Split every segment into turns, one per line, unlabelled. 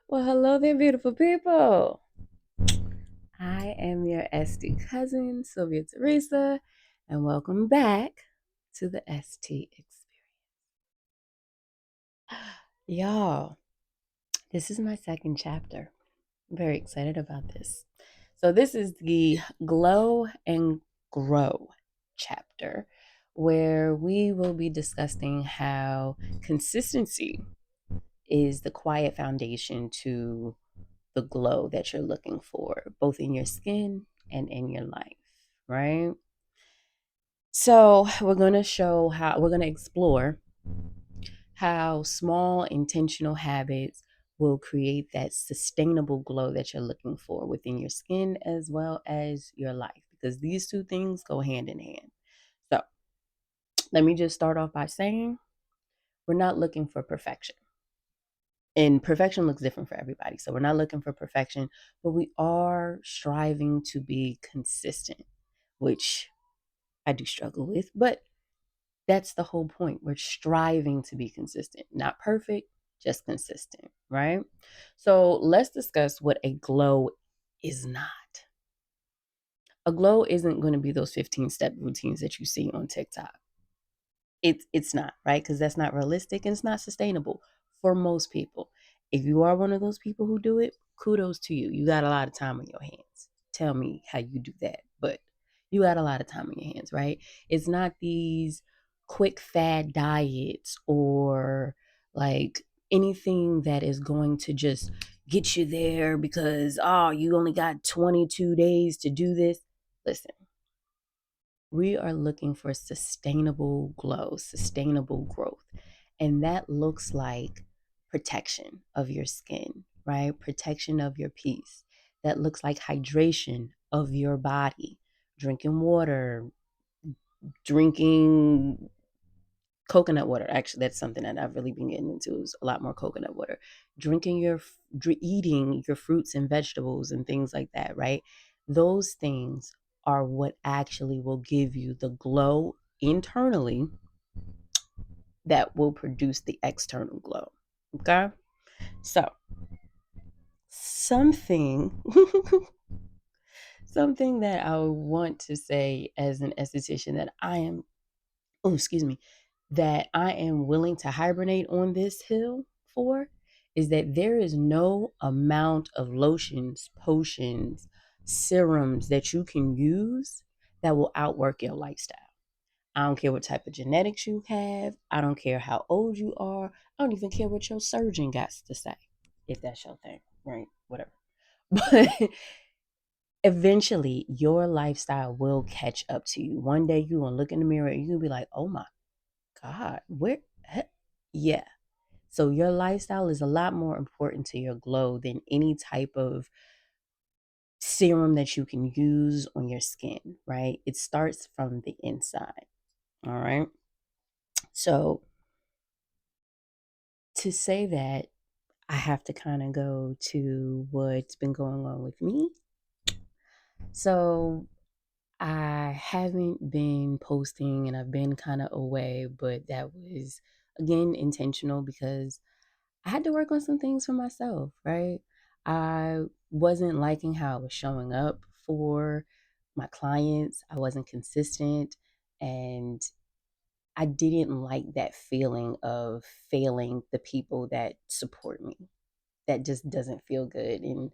Well, hello there, beautiful people. I am your ST cousin, Sylvia Teresa, and welcome back to the ST Experience. Y'all, this is my second chapter. I'm very excited about this. So, this is the Glow and Grow chapter, where we will be discussing how consistency is the quiet foundation to the glow that you're looking for, both in your skin and in your life, right? So, we're going to explore how small intentional habits will create that sustainable glow that you're looking for within your skin as well as your life, because these two things go hand in hand. So, let me just start off by saying we're not looking for perfection. And perfection looks different for everybody. So we're not looking for perfection, but we are striving to be consistent, which I do struggle with, but that's the whole point. We're striving to be consistent, not perfect, just consistent, right? So let's discuss what a glow is not. A glow isn't going to be those 15-step routines that you see on TikTok. It's not, right? Because that's not realistic and it's not sustainable for most people. If you are one of those people who do it, kudos to you. You got a lot of time on your hands. Tell me how you do that. But you got a lot of time on your hands, right? It's not these quick fad diets or like anything that is going to just get you there because you only got 22 days to do this. Listen, we are looking for sustainable glow, sustainable growth. And that looks like protection of your skin, right? Protection of your peace. That looks like hydration of your body, drinking water, drinking coconut water. Actually, that's something that I've really been getting into is a lot more coconut water. Drinking eating your fruits and vegetables and things like that, right? Those things are what actually will give you the glow internally that will produce the external glow. Okay? So, something something that I want to say as an esthetician that I am oh, excuse me, that I am willing to hibernate on this hill for is that there is no amount of lotions, potions, serums that you can use that will outwork your lifestyle. I don't care what type of genetics you have. I don't care how old you are. I don't even care what your surgeon got to say, if that's your thing, right? Whatever. But eventually, your lifestyle will catch up to you. One day, you're going to look in the mirror and you're going to be like, oh my God, where? Yeah. So your lifestyle is a lot more important to your glow than any type of serum that you can use on your skin, right? It starts from the inside. All right. So to say that, I have to kind of go to what's been going on with me. So I haven't been posting and I've been kind of away, but that was again intentional because I had to work on some things for myself, right? I wasn't liking how I was showing up for my clients. I wasn't consistent and I didn't like that feeling of failing the people that support me. That just doesn't feel good and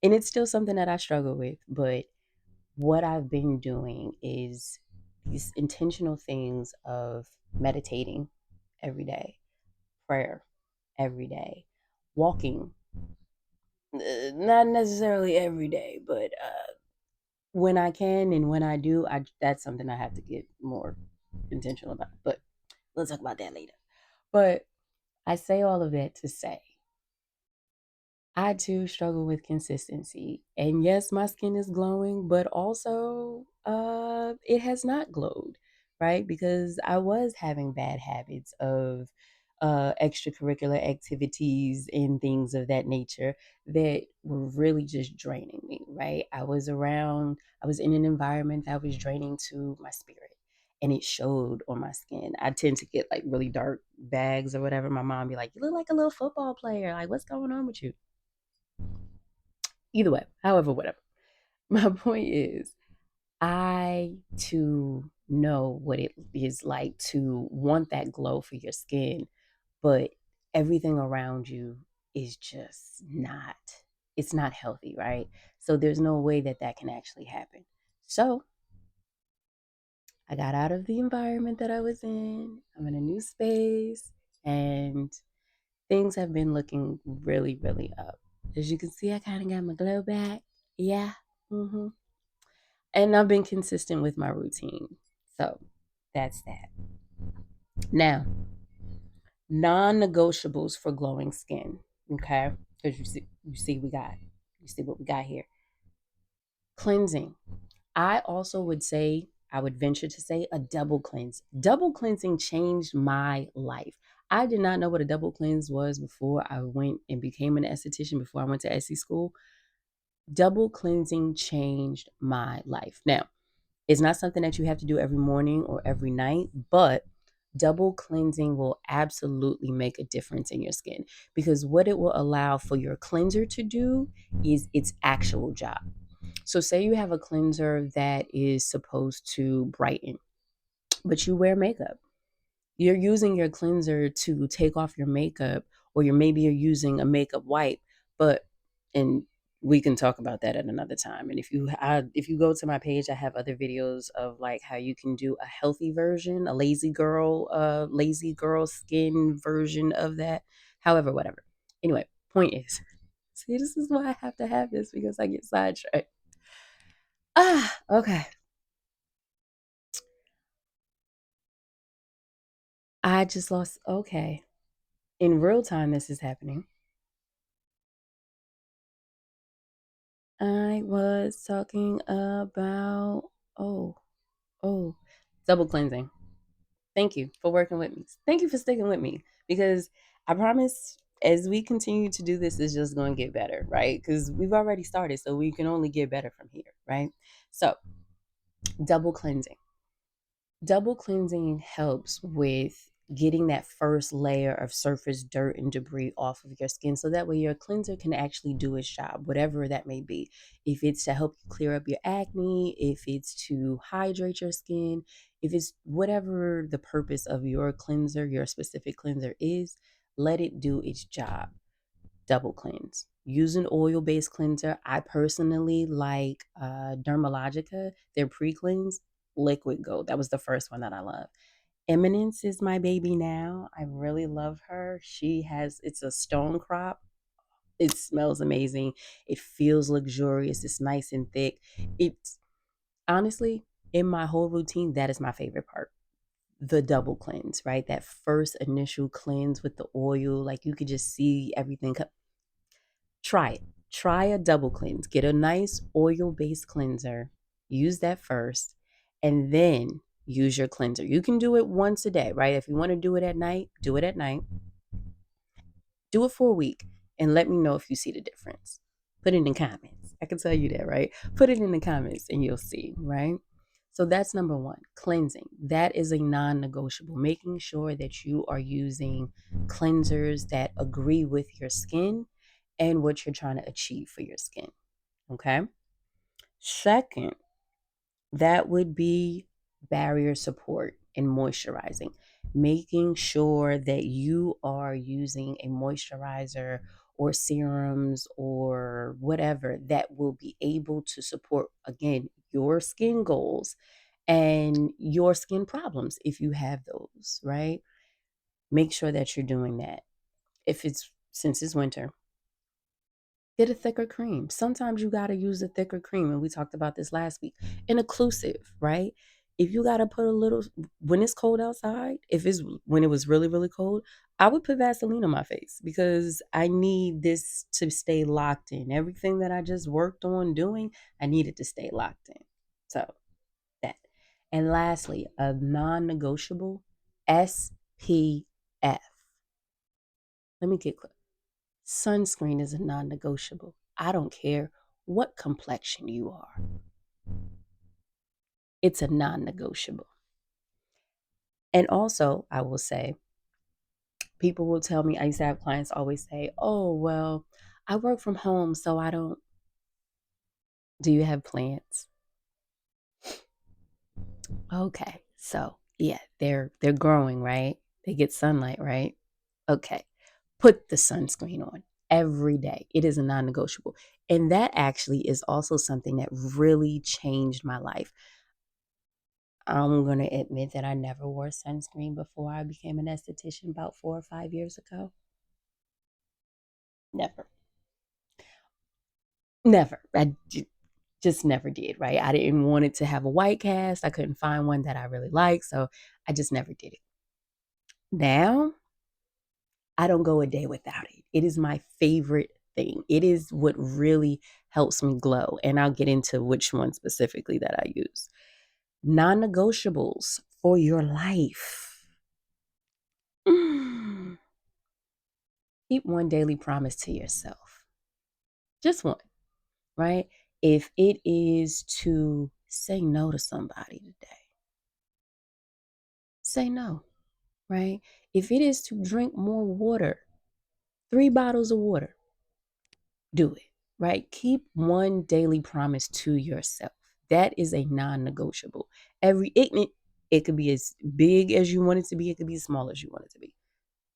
it's still something that I struggle with, but what I've been doing is these intentional things of meditating every day, prayer every day, walking, not necessarily every day, but when I can and when I do, that's something I have to get more intentional about. But we'll talk about that later. But I say all of that to say I too struggle with consistency. And yes, my skin is glowing, but also it has not glowed, right? Because I was having bad habits of extracurricular activities and things of that nature that were really just draining me, right? I was in an environment that was draining to my spirit. and it showed on my skin. I tend to get like really dark bags or whatever. My mom be like, "You look like a little football player. Like, what's going on with you?" Either way, however, whatever. My point is, I too know what it is like to want that glow for your skin, but everything around you is just not, it's not healthy, right? So there's no way that that can actually happen. So I got out of the environment that I was in. I'm in a new space, and things have been looking really, really up. As you can see, I kind of got my glow back. Yeah. hmm And I've been consistent with my routine. So that's that. Now, non-negotiables for glowing skin. Okay. Because you see what we got here. Cleansing. I also would say, I would venture to say a double cleanse. Double cleansing changed my life. I did not know what a double cleanse was before I went and became an esthetician, before I went to Essie school. Double cleansing changed my life. Now, it's not something that you have to do every morning or every night, but double cleansing will absolutely make a difference in your skin, because what it will allow for your cleanser to do is its actual job. So, say you have a cleanser that is supposed to brighten, but you wear makeup. You're using your cleanser to take off your makeup, or maybe you're using a makeup wipe, but and we can talk about that at another time. And if you go to my page, I have other videos of like how you can do a healthy version, a lazy girl skin version of that. However, whatever. Anyway, point is, see, this is why I have to have this, because I get sidetracked. Okay. I just lost. Okay. In real time, this is happening. I was talking about, oh, oh, double cleansing. Thank you for working with me. Thank you for sticking with me, because I promise as we continue to do this, it's just going to get better, right? Because we've already started, so we can only get better from here, right? So, double cleansing. Double cleansing helps with getting that first layer of surface dirt and debris off of your skin, so that way your cleanser can actually do its job, whatever that may be. If it's to help you clear up your acne, if it's to hydrate your skin, if it's whatever the purpose of your cleanser, your specific cleanser is, let it do its job. Double cleanse. Use an oil-based cleanser. I personally like Dermalogica, their pre-cleanse liquid gold. That was the first one that I love. Eminence is my baby now. I really love her. It's a stone crop. It smells amazing. It feels luxurious. It's nice and thick. It's honestly, in my whole routine, that is my favorite part. The double cleanse, right? That first initial cleanse with the oil, like you could just see everything. Try it. Try a double cleanse. Get a nice oil based cleanser. Use that first, and then use your cleanser. You can do it once a day, right? If you want to do it at night, do it at night. Do it for a week and let me know if you see the difference. Put it in the comments. I can tell you that, right? Put it in the comments and you'll see, right? So that's number one, cleansing. That is a non negotiable. Making sure that you are using cleansers that agree with your skin and what you're trying to achieve for your skin. Okay. Second, that would be barrier support and moisturizing. Making sure that you are using a moisturizer or serums or whatever that will be able to support, again, your skin goals and your skin problems if you have those, right? Make sure that you're doing that. Since it's winter, get a thicker cream. Sometimes you got to use a thicker cream. And we talked about this last week. An occlusive, right? If you got to put a little, when it's cold outside, when it was really, really cold, I would put Vaseline on my face because I need this to stay locked in. Everything that I just worked on doing, I needed to stay locked in. So that. And lastly, a non negotiable SPF. Let me get clear. Sunscreen is a non negotiable. I don't care what complexion you are, it's a non negotiable. And also, I will say, people will tell me, I used to have clients always say, oh, well, I work from home, so I don't. Do you have plants? Okay. So yeah, they're growing, right? They get sunlight, right? Okay. Put the sunscreen on every day. It is a non-negotiable. And that actually is also something that really changed my life. I'm going to admit that I never wore sunscreen before I became an esthetician about 4 or 5 years ago. Never. Never. Just never did, right? I didn't want it to have a white cast. I couldn't find one that I really liked, so I just never did it. Now, I don't go a day without it. It is my favorite thing. It is what really helps me glow, and I'll get into which one specifically that I use. Non-negotiables for your life. Keep one daily promise to yourself. Just one, right? If it is to say no to somebody today, say no, right? If it is to drink more water, 3 bottles of water, do it, right? Keep one daily promise to yourself. That is a non-negotiable. It could be as big as you want it to be. It could be as small as you want it to be.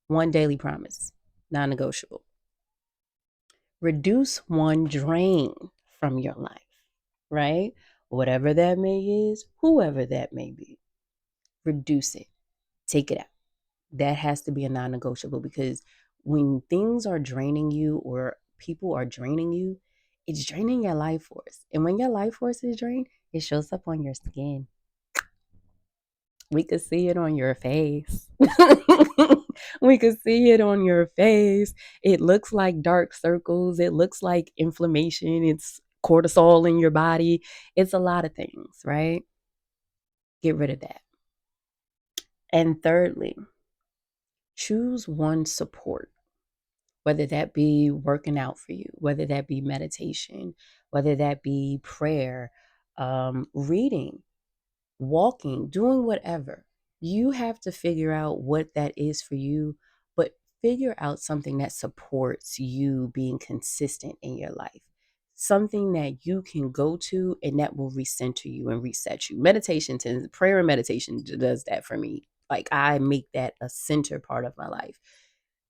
One daily promise, non-negotiable. Reduce one drain from your life, right? Whatever that may is, whoever that may be, reduce it. Take it out. That has to be a non-negotiable, because when things are draining you or people are draining you, it's draining your life force. And when your life force is drained, it shows up on your skin. We could see it on your face. We could see it on your face. It looks like dark circles. It looks like inflammation. It's cortisol in your body. It's a lot of things, right? Get rid of that. And thirdly, choose one support, whether that be working out for you, whether that be meditation, whether that be prayer, reading, walking, doing whatever. You have to figure out what that is for you, but figure out something that supports you being consistent in your life. Something that you can go to and that will recenter you and reset you. Prayer and meditation does that for me. Like, I make that a center part of my life.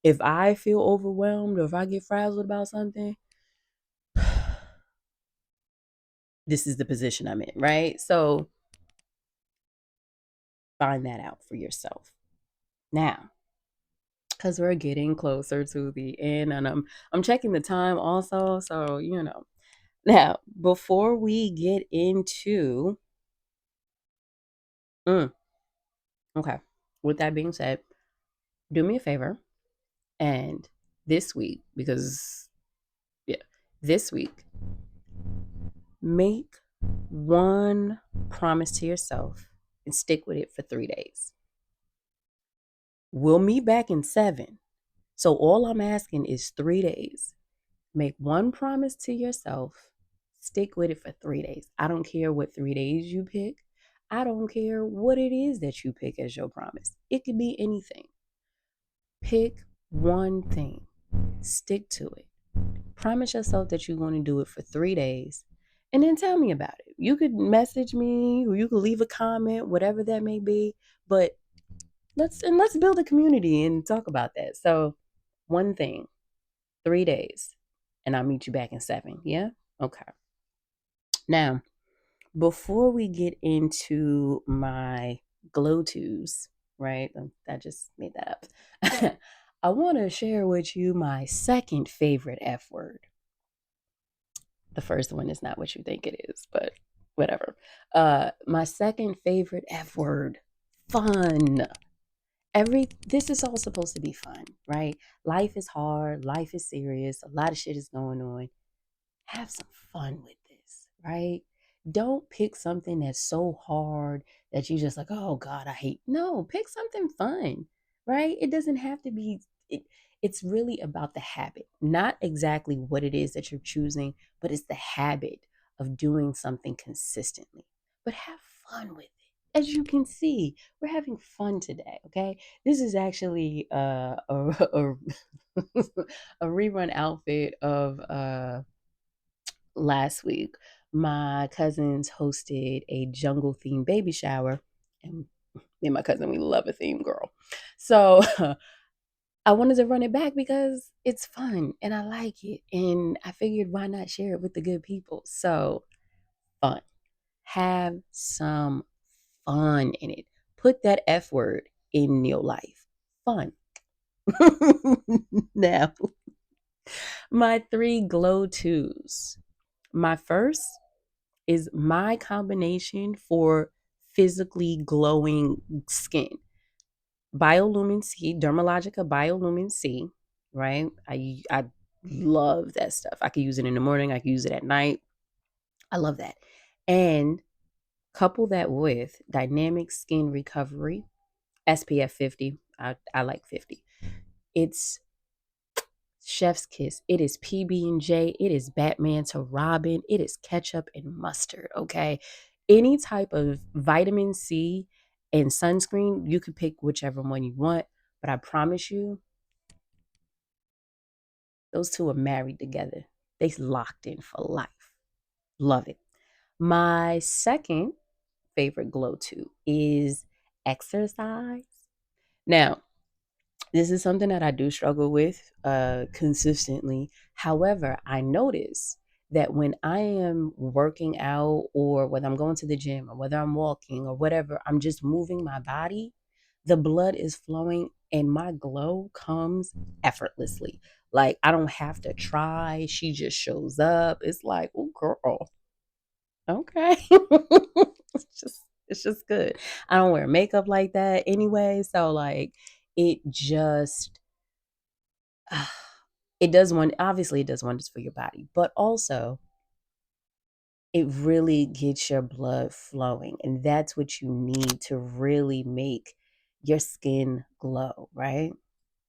If I feel overwhelmed or if I get frazzled about something, this is the position I'm in, right? So find that out for yourself. Now, because we're getting closer to the end, and I'm checking the time also, so now before we get into okay, with that being said, do me a favor, and this week, because yeah, this week, make one promise to yourself and stick with it for 3 days. We'll meet back in 7. So all I'm asking is 3 days. Make one promise to yourself. Stick with it for 3 days. I don't care what 3 days you pick. I don't care what it is that you pick as your promise. It could be anything. Pick one thing. Stick to it. Promise yourself that you're going to do it for 3 days. And then tell me about it. You could message me or you could leave a comment, whatever that may be. But let's build a community and talk about that. So, one thing, 3 days, and I'll meet you back in 7. Yeah? Okay. Now, before we get into my glow twos, right? I just made that up. I want to share with you my second favorite F word. The first one is not what you think it is, but whatever. My second favorite F word, fun. This is all supposed to be fun, right? Life is hard, life is serious, a lot of shit is going on. Have some fun with this, right? Don't pick something that's so hard that you just like, oh God, I hate. No, pick something fun, right? It doesn't have to be it's really about the habit, not exactly what it is that you're choosing, but it's the habit of doing something consistently. But have fun with it. as you can see, we're having fun today, okay? This is actually a rerun outfit of last week. My cousins hosted a jungle themed baby shower, and me and my cousin, we love a theme, girl. So I wanted to run it back because it's fun and I like it. And I figured why not share it with the good people? So fun. Have some fun in it. Put that F word in your life. Fun. Now, my three glow twos. My first is my combination for physically glowing skin. Biolumin C, Dermalogica Biolumin C, right? I love that stuff. I could use it in the morning, I could use it at night. I love that. And couple that with Dynamic Skin Recovery, SPF 50. I like 50. It's chef's kiss. It is PB&J. It is Batman to Robin. It is ketchup and mustard, okay? Any type of vitamin C and sunscreen, you can pick whichever one you want, but I promise you, those two are married together. They locked in for life. Love it. My second favorite glow to is exercise. Now, this is something that I do struggle with consistently. However, I notice that when I am working out or whether I'm going to the gym or whether I'm walking or whatever, I'm just moving my body, the blood is flowing and my glow comes effortlessly. Like I don't have to try. She just shows up. It's like, oh girl, okay. It's just good. I don't wear makeup like that anyway. So like it just it does one obviously it does wonders for your body, but also it really gets your blood flowing. And that's what you need to really make your skin glow, right?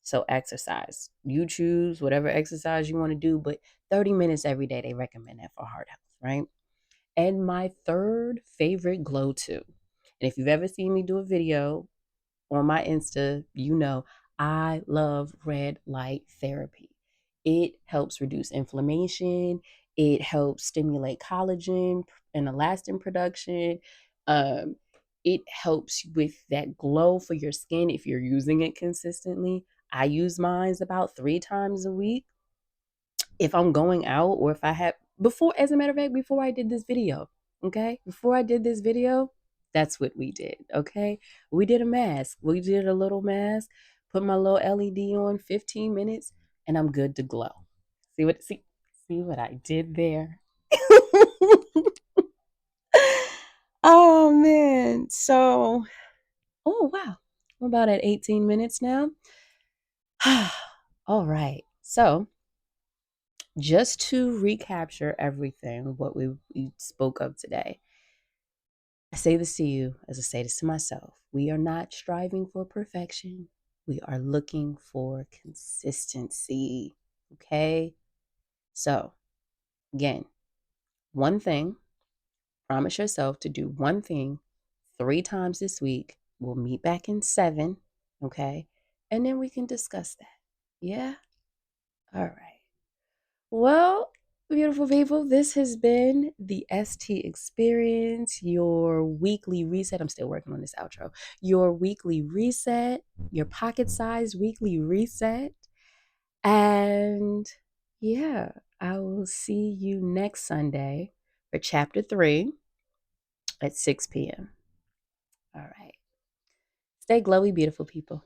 So exercise. You choose whatever exercise you want to do, but 30 minutes every day, they recommend that for heart health, right? And my third favorite glow to, and if you've ever seen me do a video on my Insta, you know I love red light therapy. It helps reduce inflammation, it helps stimulate collagen and elastin production. Um, it helps with that glow for your skin if you're using it consistently. I use mine about 3 times a week if I'm going out or if I have before, as a matter of fact, before I did this video, okay? Before I did this video, that's what we did, okay? We did a mask. We did a little mask, put my little LED on 15 minutes, and I'm good to glow. See what I did there? Oh man. So, oh wow. We're about at 18 minutes now. All right. So, just to recapture everything what we spoke of today, I say this to you as I say this to myself. We are not striving for perfection. We are looking for consistency. Okay? So, again, one thing, promise yourself to do one thing 3 times this week. We'll meet back in 7, okay? And then we can discuss that. Yeah? All right. Well, beautiful people, this has been the ST Experience, your weekly reset. I'm still working on this outro. Your weekly reset, your pocket sized weekly reset. And yeah, I will see you next Sunday for chapter 3 at 6 p.m. All right. Stay glowy, beautiful people.